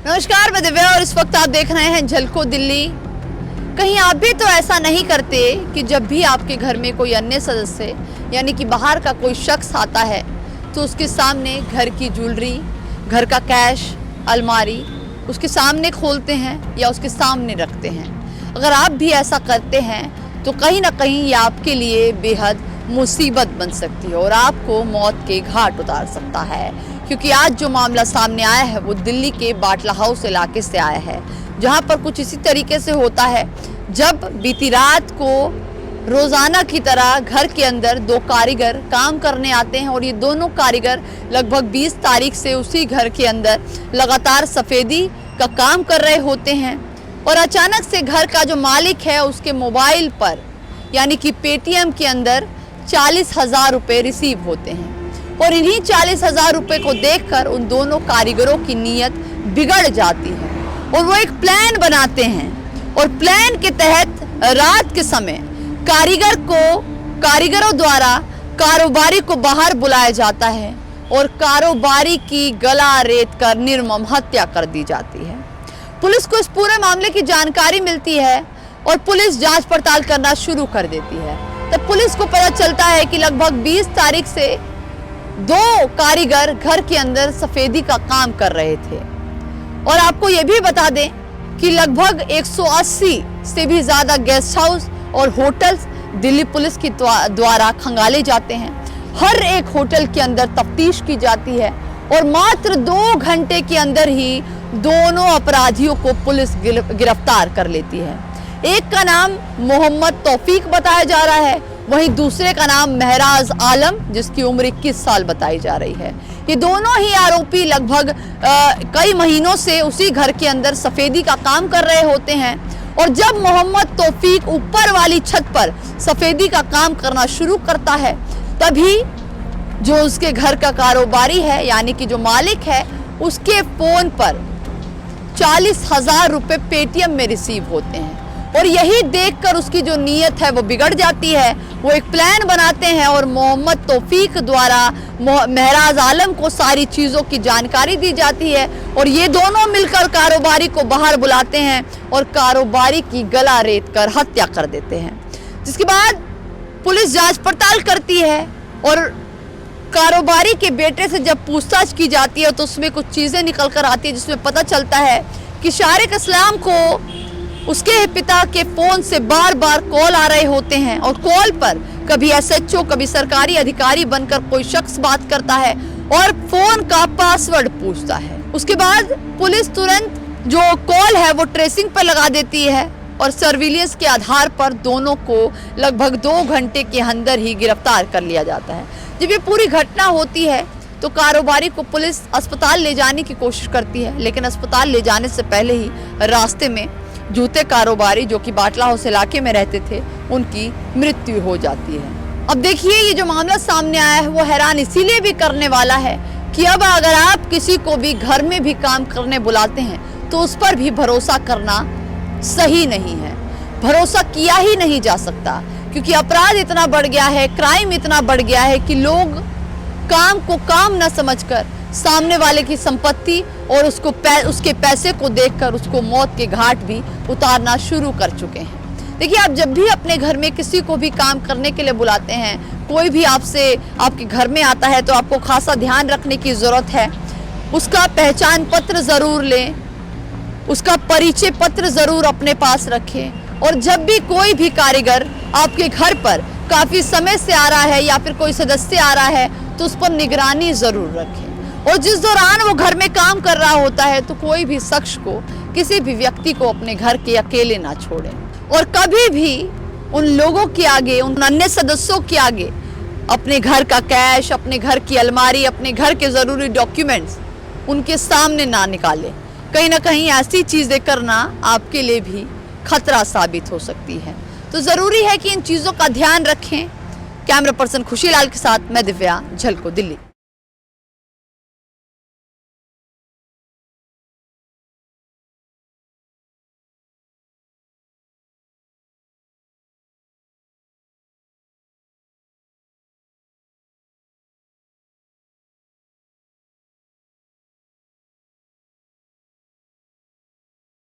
नमस्कार, मैं दिव्या और इस वक्त आप देख रहे हैं झलको दिल्ली। कहीं आप भी तो ऐसा नहीं करते कि जब भी आपके घर में कोई अन्य सदस्य यानी कि बाहर का कोई शख्स आता है तो उसके सामने घर की ज्वेलरी, घर का कैश, अलमारी उसके सामने खोलते हैं या उसके सामने रखते हैं। अगर आप भी ऐसा करते हैं तो कहीं ना कहीं ये आपके लिए बेहद मुसीबत बन सकती है और आपको मौत के घाट उतार सकता है। क्योंकि आज जो मामला सामने आया है वो दिल्ली के बाटला हाउस इलाके से आया है, जहां पर कुछ इसी तरीके से होता है। जब बीती रात को रोजाना की तरह घर के अंदर दो कारीगर काम करने आते हैं और ये दोनों कारीगर लगभग 20 तारीख से उसी घर के अंदर लगातार सफेदी का काम कर रहे होते हैं और अचानक से घर का जो मालिक है उसके मोबाइल पर यानी कि पेटीएम के अंदर 40,000 रुपये रिसीव होते हैं और इन्हीं 40,000 रुपये को देखकर उन दोनों कारीगरों की नीयत बिगड़ जाती है और वो एक प्लान बनाते हैं और प्लान के तहत रात के समय कारीगरों द्वारा कारोबारी को बाहर बुलाया जाता है और कारोबारी की गला रेत कर निर्मम हत्या कर दी जाती है। पुलिस को इस पूरे मामले की जानकारी मिलती है और पुलिस जांच पड़ताल करना शुरू कर देती है। तब पुलिस को पता चलता है कि लगभग 20 तारीख से दो कारीगर घर के अंदर सफेदी का काम कर रहे थे और आपको यह भी बता दें कि लगभग 180 से भी ज्यादा गेस्ट हाउस और होटल्स दिल्ली पुलिस की द्वारा खंगाले जाते हैं। हर एक होटल के अंदर तफ्तीश की जाती है और मात्र 2 घंटे के अंदर ही दोनों अपराधियों को पुलिस गिरफ्तार कर लेती है। एक का नाम मोहम्मद तौफीक बताया जा रहा है, वहीं दूसरे का नाम महराज आलम जिसकी उम्र 21 साल बताई जा रही है। ये दोनों ही आरोपी लगभग कई महीनों से उसी घर के अंदर सफेदी का काम कर रहे होते हैं और जब मोहम्मद तौफीक ऊपर वाली छत पर सफेदी का काम करना शुरू करता है तभी जो उसके घर का कारोबारी है यानी कि जो मालिक है उसके फोन पर 40,000 रुपये पेटीएम में रिसीव होते हैं और यही देखकर उसकी जो नीयत है वो बिगड़ जाती है। वो एक प्लान बनाते हैं और मोहम्मद तौफीक द्वारा महराज आलम को सारी चीज़ों की जानकारी दी जाती है और ये दोनों मिलकर कारोबारी को बाहर बुलाते हैं और कारोबारी की गला रेत कर हत्या कर देते हैं। जिसके बाद पुलिस जांच पड़ताल करती है और कारोबारी के बेटे से जब पूछताछ की जाती है तो उसमें कुछ चीज़ें निकल कर आती है जिसमें पता चलता है कि शारिक इस्लाम को उसके पिता के फोन से बार बार कॉल आ रहे होते हैं और कॉल पर कभी एसएचओ कभी सरकारी अधिकारी बनकर कोई शख्स बात करता है और फोन का पासवर्ड पूछता है। उसके बाद पुलिस तुरंत जो कॉल है वो ट्रेसिंग पर लगा देती है और सर्विलेंस के आधार पर दोनों को लगभग 2 घंटे के अंदर ही गिरफ्तार कर लिया जाता है। जब ये पूरी घटना होती है तो कारोबारी को पुलिस अस्पताल ले जाने की कोशिश करती है, लेकिन अस्पताल ले जाने से पहले ही रास्ते में जूते कारोबारी जो कि बाटला हाउस इलाके में रहते थे उनकी मृत्यु हो जाती है। अब देखिए ये जो मामला सामने आया है वो हैरान इसीलिए भी करने वाला है कि अब अगर आप किसी को भी घर में भी काम करने बुलाते हैं तो उस पर भी भरोसा करना सही नहीं है। भरोसा किया ही नहीं जा सकता क्योंकि अपराध इतना बढ़ गया है, क्राइम इतना बढ़ गया है कि लोग काम को काम न समझकर सामने वाले की संपत्ति और उसके पैसे को देखकर उसको मौत के घाट भी उतारना शुरू कर चुके हैं। देखिए, आप जब भी अपने घर में किसी को भी काम करने के लिए बुलाते हैं, कोई भी आपके घर में आता है तो आपको खासा ध्यान रखने की ज़रूरत है। उसका पहचान पत्र ज़रूर लें, उसका परिचय पत्र ज़रूर अपने पास रखें और जब भी कोई भी कारीगर आपके घर पर काफ़ी समय से आ रहा है या फिर कोई सदस्य आ रहा है तो उस पर निगरानी ज़रूर रखें और जिस दौरान वो घर में काम कर रहा होता है तो कोई भी शख्स को, किसी भी व्यक्ति को अपने घर के अकेले ना छोड़ें और कभी भी उन लोगों के आगे, उन अन्य सदस्यों के आगे अपने घर का कैश, अपने घर की अलमारी, अपने घर के ज़रूरी डॉक्यूमेंट्स उनके सामने ना निकालें। कहीं ना कहीं ऐसी चीज़ें करना आपके लिए भी खतरा साबित हो सकती है। तो ज़रूरी है कि इन चीज़ों का ध्यान रखें। कैमरा पर्सन खुशीलाल के साथ मैं दिव्या, झलको दिल्ली।